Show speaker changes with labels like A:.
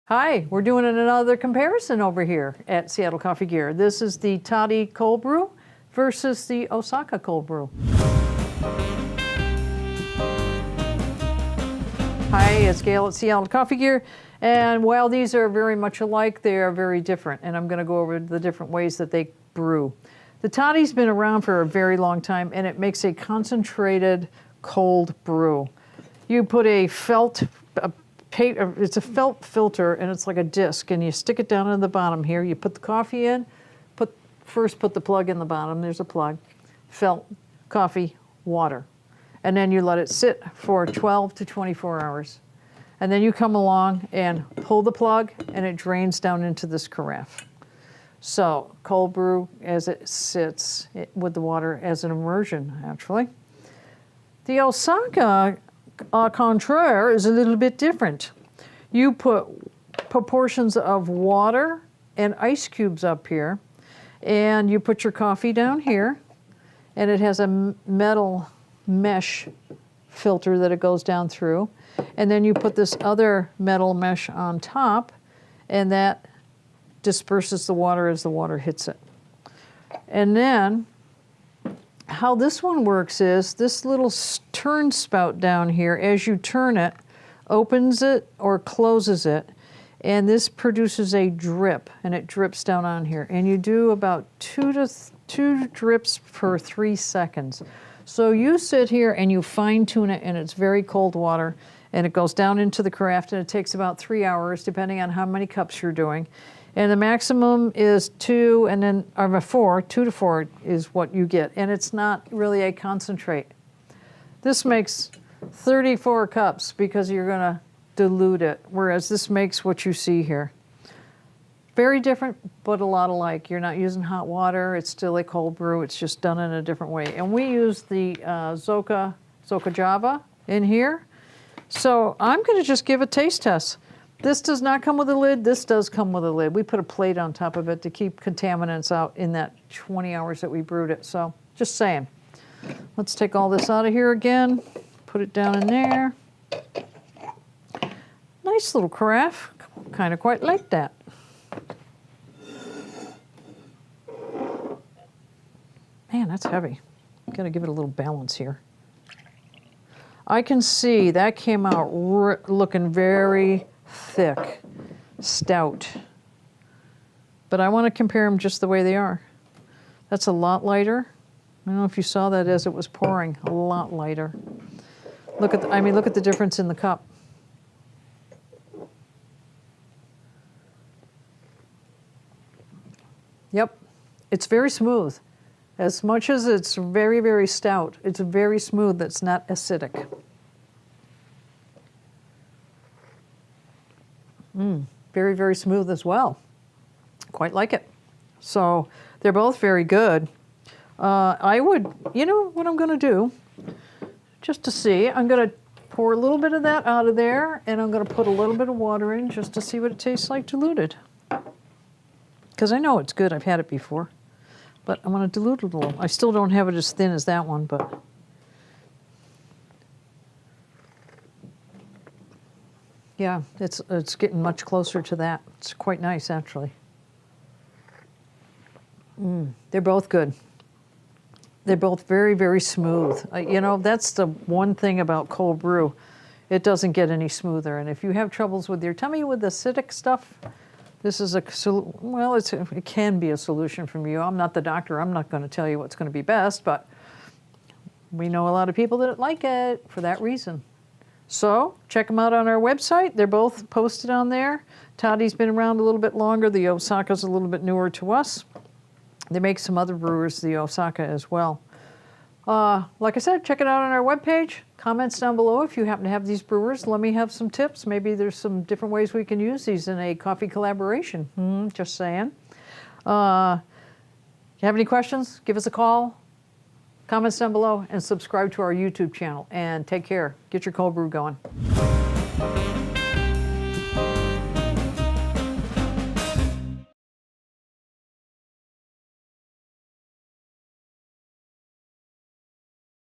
A: Hi, we're doing another comparison over here at Seattle Coffee Gear. This is the Toddy Cold Brew versus the Osaka Cold Brew. Hi, it's Gail at Seattle Coffee Gear, and while these are very much alike, they are very different, and I'm going to go over the different ways that they brew. The Toddy's been around for a very long time, and it makes a concentrated cold brew. You put a felt it's a felt filter, and it's like a disc, and you stick it down in the bottom here. You put the coffee in, first put the plug in the bottom. There's a plug. Felt, coffee, water. And then you let it sit for 12 to 24 hours. And then you come along and pull the plug, and it drains down into this carafe. So cold brew as it sits with the water as an immersion, actually. The Osaka contraire is a little bit different. You put proportions of water and ice cubes up here, and you put your coffee down here, and it has a metal mesh filter that it goes down through, and then you put this other metal mesh on top, and that disperses the water as the water hits it. And then how this one works is this little turn spout down here, as you turn it, opens it or closes it, and this produces a drip, and it drips down on here. And you do about two drips per 3 seconds. So you sit here and you fine tune it, and it's very cold water, and it goes down into the carafe, and it takes about 3 hours, depending on how many cups you're doing. And the maximum is 2, and then 4, 2 to 4 is what you get. And it's not really a concentrate. This makes 34 cups because you're gonna dilute it, whereas this makes what you see here. Very different, but a lot alike. You're not using hot water. It's still a cold brew. It's just done in a different way. And we use the Zoka Java in here. So I'm gonna just give a taste test. This does not come with a lid. This does come with a lid. We put a plate on top of it to keep contaminants out in that 20 hours that we brewed it. So just saying. Let's take all this out of here again. Put it down in there. Nice little carafe. Kind of quite like that. Man, that's heavy. Gotta give it a little balance here. I can see that came out looking very thick, stout. But I want to compare them just the way they are. That's a lot lighter. I don't know if you saw that as it was pouring, a lot lighter. Look at the difference in the cup. Yep, it's very smooth. As much as it's very, very stout, it's very smooth. It's not acidic. Very, very smooth as well. Quite like it. So they're both very good. I would, you know what I'm going to do? Just to see, I'm going to pour a little bit of that out of there, and I'm going to put a little bit of water in just to see what it tastes like diluted. Because I know it's good. I've had it before. But I'm going to dilute it a little. I still don't have it as thin as that one, but yeah, it's getting much closer to that. It's quite nice, actually. They're both good. They're both very, very smooth. You know, that's the one thing about cold brew. It doesn't get any smoother. And if you have troubles with your tummy with acidic stuff, this is it can be a solution from you. I'm not the doctor. I'm not going to tell you what's going to be best, but we know a lot of people that like it for that reason. So check them out on our website. They're both posted on there. Toddy's been around a little bit longer. The Osaka's a little bit newer to us. They make some other brewers, the Osaka as well. Like I said, check it out on our webpage. Comments down below if you happen to have these brewers. Let me have some tips. Maybe there's some different ways we can use these in a coffee collaboration. Just saying. You have any questions? Give us a call. Comments down below, and subscribe to our YouTube channel. And take care. Get your cold brew going.